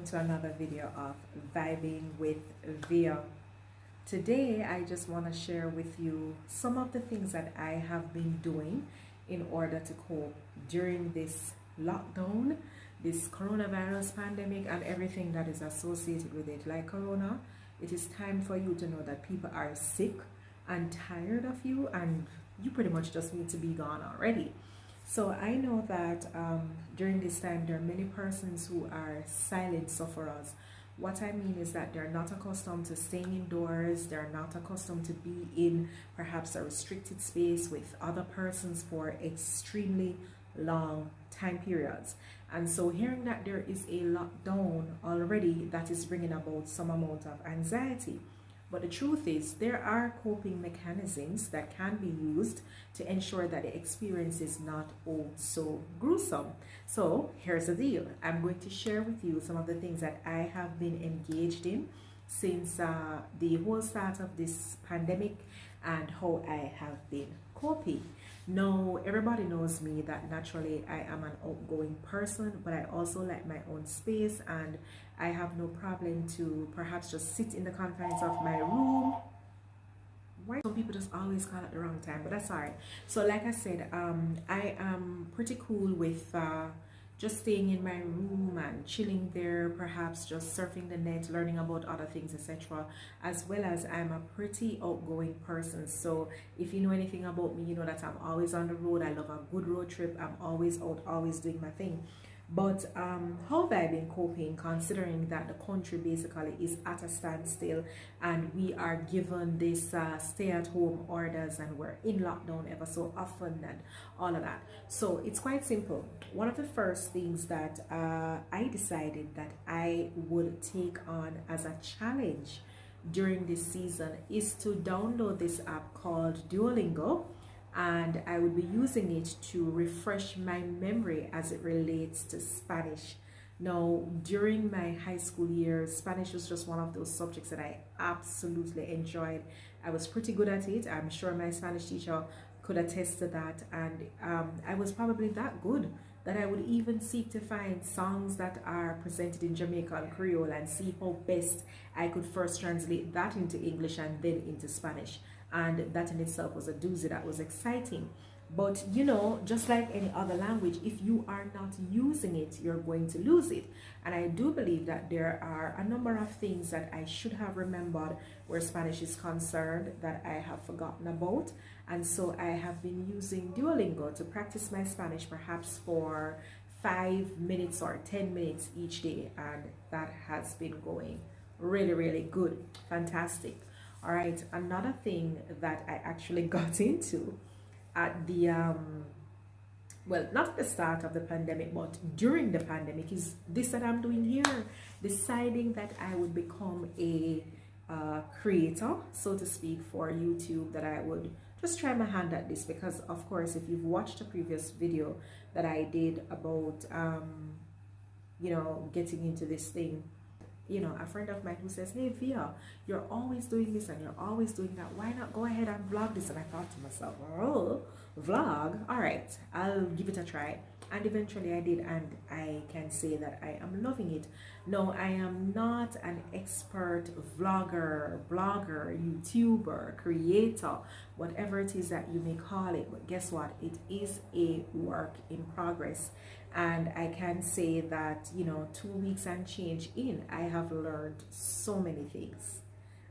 to another video of Vibing with Via. Today I just want to share with you some of the things that I have been doing in order to cope during this lockdown, this coronavirus pandemic, and everything that is associated with it. Like corona, it is time for you to know that people are sick and tired of you, and you pretty much just need to be gone already. So I know that during this time there are many persons who are silent sufferers. What I mean is that they're not accustomed to staying indoors, they're not accustomed to be in perhaps a restricted space with other persons for extremely long time periods. And so hearing that there is a lockdown already, that is bringing about some amount of anxiety. But the truth is, there are coping mechanisms that can be used to ensure that the experience is not oh so gruesome. So here's the deal. I'm going to share with you some of the things that I have been engaged in since the whole start of this pandemic and how I have been coping. Now, everybody knows me that naturally I am an outgoing person, but I also like my own space, and I have no problem to perhaps just sit in the confines of my room. Why some people just always call at the wrong time, but that's all right. So like I said, I am pretty cool with just staying in my room and chilling there, perhaps just surfing the net, learning about other things, etc. As well as I'm a pretty outgoing person. So if you know anything about me, you know that I'm always on the road. I love a good road trip. I'm always out, always doing my thing. But how have I been coping, considering that the country basically is at a standstill and we are given this stay-at-home orders and we're in lockdown ever so often and all of that? So it's quite simple. One of the first things that I decided that I would take on as a challenge during this season is to download this app called Duolingo, and I would be using it to refresh my memory as it relates to Spanish. Now, during my high school years, Spanish was just one of those subjects that I absolutely enjoyed. I was pretty good at it. I'm sure my Spanish teacher could attest to that, and I was probably that good that I would even seek to find songs that are presented in Jamaican Creole and see how best I could first translate that into English and then into Spanish. And that in itself was a doozy. That was exciting. But you know, just like any other language, if you are not using it, you're going to lose it. And I do believe that there are a number of things that I should have remembered where Spanish is concerned that I have forgotten about. And so I have been using Duolingo to practice my Spanish, perhaps for 5 minutes or 10 minutes each day, and that has been going really good. Fantastic. All right, another thing that I actually got into at the well, not at the start of the pandemic, but during the pandemic, is this that I'm doing here, deciding that I would become a creator, so to speak, for YouTube, that I would just try my hand at this, because of course if you've watched a previous video that I did about you know, getting into this thing, you know, a friend of mine who says, hey Via, you're always doing this and you're always doing that, why not go ahead and vlog this? And I thought to myself, oh, vlog, all right, I'll give it a try. And eventually I did, and I can say that I am loving it. No, I am not an expert vlogger, blogger, YouTuber, creator, whatever it is that you may call it, but guess what, it is a work in progress. And I can say that, you know, 2 weeks and change in, I have learned so many things.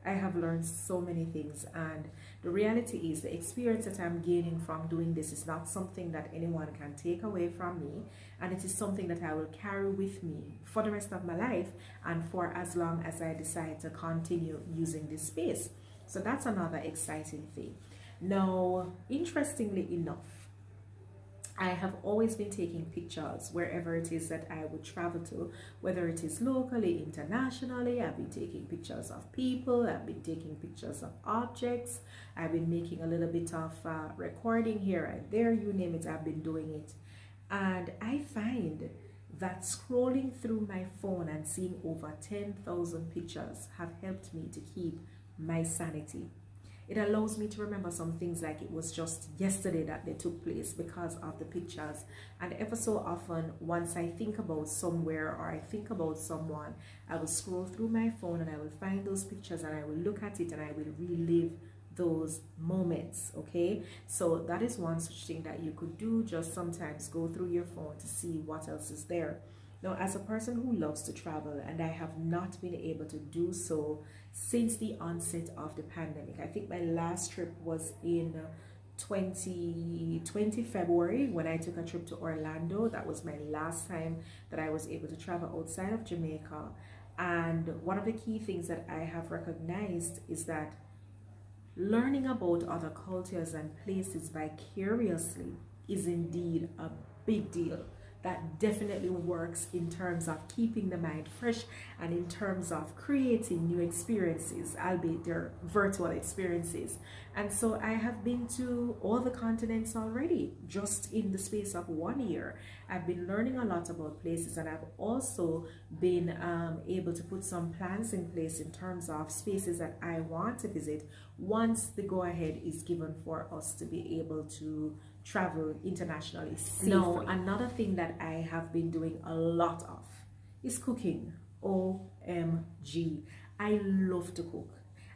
I have learned so many things, and the reality is the experience that I'm gaining from doing this is not something that anyone can take away from me, and it is something that I will carry with me for the rest of my life and for as long as I decide to continue using this space. So that's another exciting thing. Now, interestingly enough, I have always been taking pictures wherever it is that I would travel to, whether it is locally, internationally. I've been taking pictures of people, I've been taking pictures of objects, I've been making a little bit of recording here and there, you name it, I've been doing it. And I find that scrolling through my phone and seeing over 10,000 pictures have helped me to keep my sanity. It allows me to remember some things like it was just yesterday that they took place because of the pictures. And ever so often, once I think about somewhere or I think about someone, I will scroll through my phone and I will find those pictures and I will look at it and I will relive those moments. Okay, so that is one such thing that you could do. Just sometimes go through your phone to see what else is there. Now, as a person who loves to travel, and I have not been able to do so since the onset of the pandemic. I think my last trip was in 2020 February when I took a trip to Orlando. That was my last time that I was able to travel outside of Jamaica. And one of the key things that I have recognized is that learning about other cultures and places vicariously is indeed a big deal. That definitely works in terms of keeping the mind fresh and in terms of creating new experiences, albeit they're virtual experiences. And so I have been to all the continents already, just in the space of 1 year. I've been learning a lot about places, and I've also been able to put some plans in place in terms of spaces that I want to visit once the go ahead is given for us to be able to travel internationally safely. Now, another thing that I have been doing a lot of is cooking. OMG. I love to cook.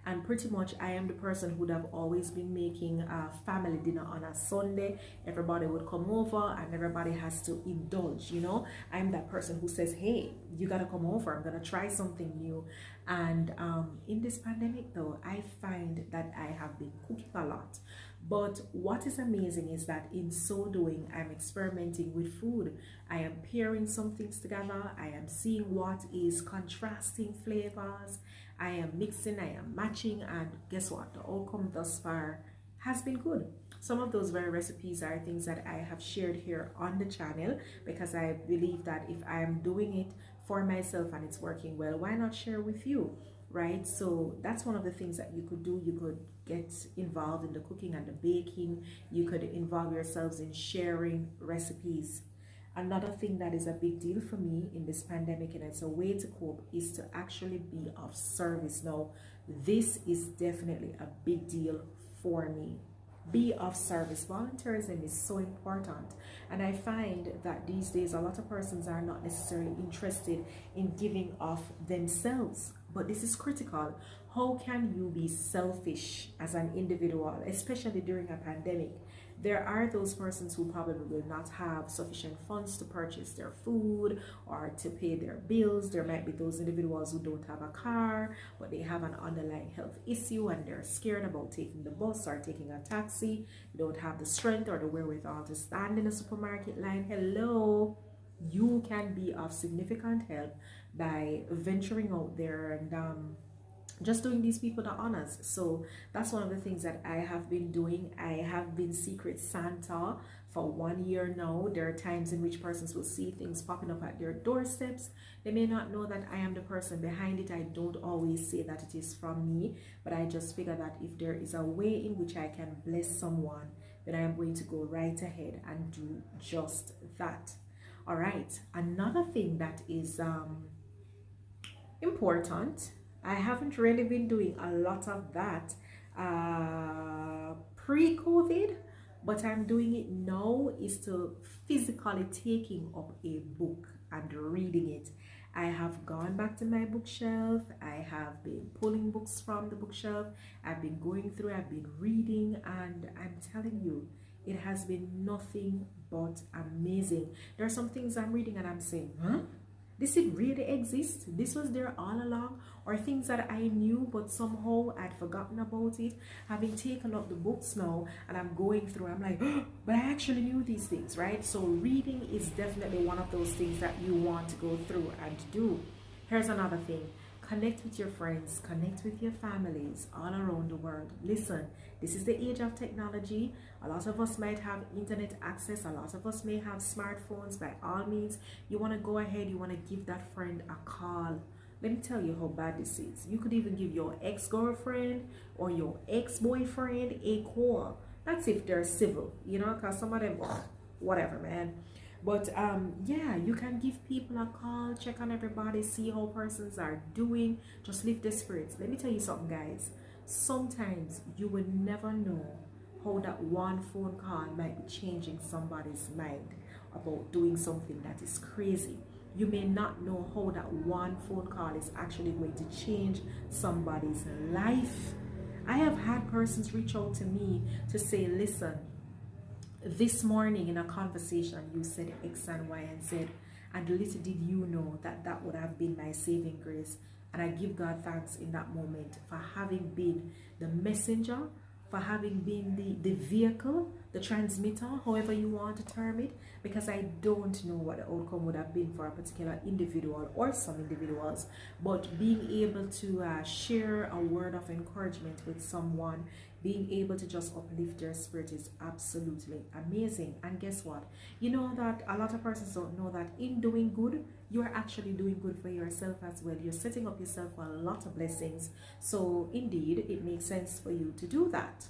And pretty much I am the person who would have always been making a family dinner on a Sunday. Everybody would come over and everybody has to indulge, you know. I'm that person who says, hey, you gotta come over, I'm gonna try something new. And in this pandemic though, I find that I have been cooking a lot. But what is amazing is that in so doing, I'm experimenting with food. I am pairing some things together. I am seeing what is contrasting flavors. I am mixing, I am matching, and guess what? The outcome thus far has been good. Some of those very recipes are things that I have shared here on the channel because I believe that if I am doing it for myself and it's working well, why not share with you? Right? So that's one of the things that you could do. You could get involved in the cooking and the baking. You could involve yourselves in sharing recipes. Another thing that is a big deal for me in this pandemic, and it's a way to cope, is to actually be of service. Now, this is definitely a big deal for me. Be of service. Volunteerism is so important, and I find that these days a lot of persons are not necessarily interested in giving of themselves, but this is critical. How can you be selfish as an individual, especially during a pandemic? There are those persons who probably will not have sufficient funds to purchase their food or to pay their bills. There might be those individuals who don't have a car, but they have an underlying health issue and they're scared about taking the bus or taking a taxi. They don't have the strength or the wherewithal to stand in a supermarket line. Hello, you can be of significant help by venturing out there and just doing these people the honors. So that's one of the things that I have been doing. I have been Secret Santa for 1 year now. There are times in which persons will see things popping up at their doorsteps. They may not know that I am the person behind it. I don't always say that it is from me, but I just figure that if there is a way in which I can bless someone, then I am going to go right ahead and do just that. All right, another thing that is important, I haven't really been doing a lot of that pre-COVID, but I'm doing it now, is to physically taking up a book and reading it. I have gone back to my bookshelf. I have been pulling books from the bookshelf. I've been going through, I've been reading, and I'm telling you, it has been nothing but amazing. There are some things I'm reading and I'm saying, huh? This it really exists? This was there all along? Or things that I knew but somehow I'd forgotten about it. Having taken up the books now and I'm going through, I'm like, oh, but I actually knew these things, right? So reading is definitely one of those things that you want to go through and do. Here's another thing. Connect with your friends, connect with your families all around the world. Listen, this is the age of technology. A lot of us might have internet access. A lot of us may have smartphones. By all means, you want to go ahead, you want to give that friend a call. Let me tell you how bad this is. You could even give your ex-girlfriend or your ex-boyfriend a call. That's if they're civil, you know, because some of them, whatever, man. But yeah, you can give people a call, check on everybody, see how persons are doing, just lift their spirits. Let me tell you something, guys. Sometimes you will never know how that one phone call might be changing somebody's mind about doing something that is crazy. You may not know how that one phone call is actually going to change somebody's life. I have had persons reach out to me to say, listen, this morning in a conversation you said X and Y and Z, and little did you know that that would have been my saving grace. And I give God thanks in that moment for having been the messenger, for having been the vehicle, the transmitter, however you want to term it, because I don't know what the outcome would have been for a particular individual or some individuals, but being able to share a word of encouragement with someone, being able to just uplift their spirit is absolutely amazing. And guess what? You know that a lot of persons don't know that in doing good, you are actually doing good for yourself as well. You're setting up yourself for a lot of blessings. So indeed, it makes sense for you to do that.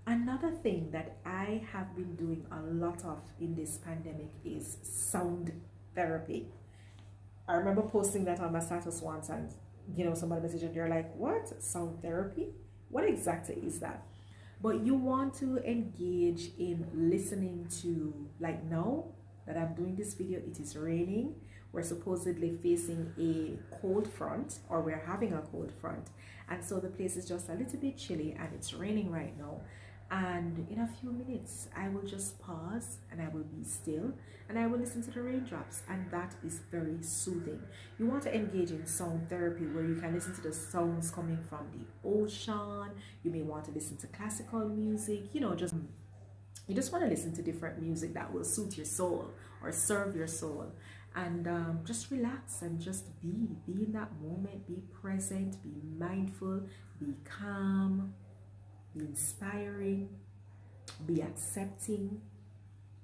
Another thing that I have been doing a lot of in this pandemic is sound therapy. I remember posting that on my status once, and somebody messaged and they're like, what? Sound therapy? What exactly is that? But you want to engage in listening to, like now that I'm doing this video, it is raining. We're supposedly facing a cold front, or we're having a cold front. And so the place is just a little bit chilly and it's raining right now. And in a few minutes, I will just pause and I will be still and I will listen to the raindrops, and that is very soothing. You want to engage in sound therapy where you can listen to the sounds coming from the ocean. You may want to listen to classical music, you just want to listen to different music that will suit your soul or serve your soul. And just relax and just be in that moment, be present, be mindful, be calm, be inspiring, be accepting,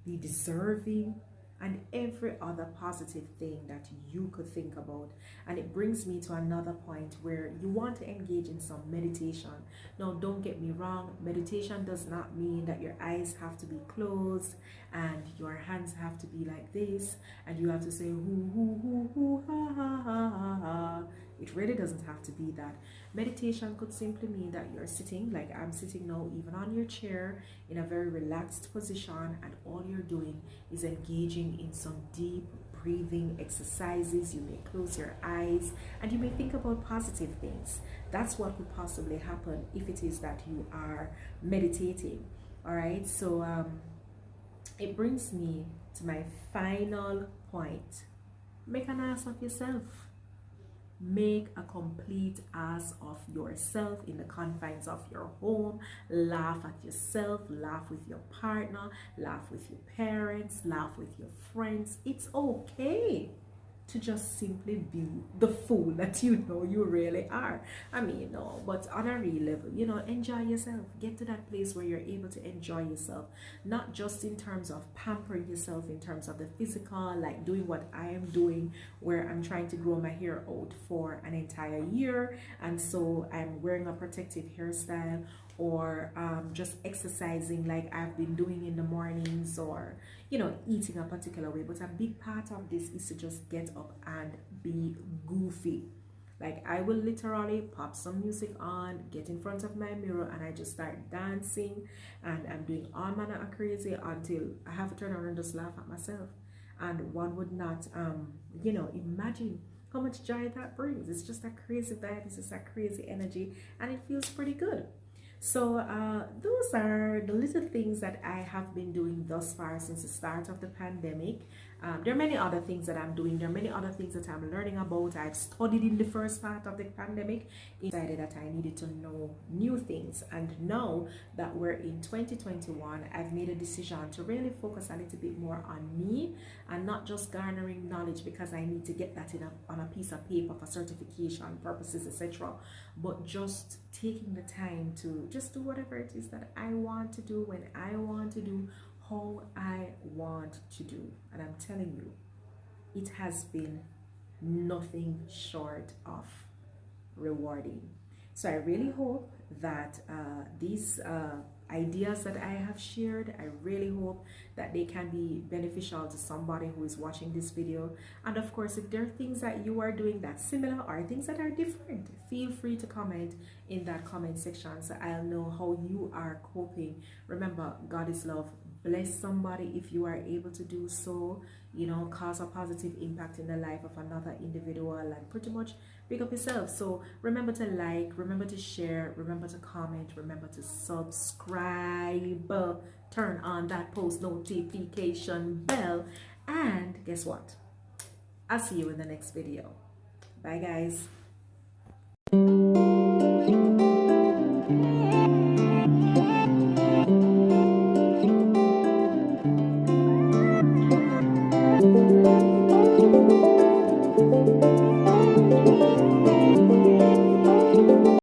be deserving, and every other positive thing that you could think about. And it brings me to another point where you want to engage in some meditation. Now, don't get me wrong, meditation does not mean that your eyes have to be closed and your hands have to be like this and you have to say hoo hoo hoo hoo ha ha ha ha ha. It really doesn't have to be that. Meditation could simply mean that you're sitting, like I'm sitting now, even on your chair, in a very relaxed position, and all you're doing is engaging in some deep breathing exercises. You may close your eyes and you may think about positive things. That's what could possibly happen if it is that you are meditating. All right, so it brings me to my final point. Make an ass of yourself. Make a complete ass of yourself in the confines of your home. Laugh at yourself, laugh with your partner, laugh with your parents, laugh with your friends. It's okay to just simply be the fool that you know you really are. I mean, no, but on a real level, enjoy yourself. Get to that place where you're able to enjoy yourself, not just in terms of pampering yourself, in terms of the physical, like doing what I am doing, where I'm trying to grow my hair out for an entire year, and so I'm wearing a protective hairstyle, or just exercising like I've been doing in the mornings, or eating a particular way. But a big part of this is to just get up and be goofy. Like I will literally pop some music on, get in front of my mirror, and I just start dancing, and I'm doing all manner of crazy until I have to turn around and just laugh at myself. And one would not imagine how much joy that brings. It's just a crazy vibe, it's just a crazy energy, and it feels pretty good. So those are the little things that I have been doing thus far since the start of the pandemic. There are many other things that I'm doing. There are many other things that I'm learning about. I've studied in the first part of the pandemic. I decided that I needed to know new things. And now that we're in 2021, I've made a decision to really focus a little bit more on me and not just garnering knowledge because I need to get that on a piece of paper for certification purposes, etc. But just taking the time to just do whatever it is that I want to do, when I want to do, how I want to do. And I'm telling you, it has been nothing short of rewarding. So I really hope that these ideas that I have shared. I really hope that they can be beneficial to somebody who is watching this video. And of course, if there are things that you are doing that's similar or things that are different, feel free to comment in that comment section so I'll know how you are coping. Remember, God is love. Bless somebody if you are able to do so. You know, cause a positive impact in the life of another individual, and pretty much pick up yourself. So remember to like, remember to share, remember to comment, remember to subscribe, turn on that post notification bell, and guess what? I'll see you in the next video. Bye guys.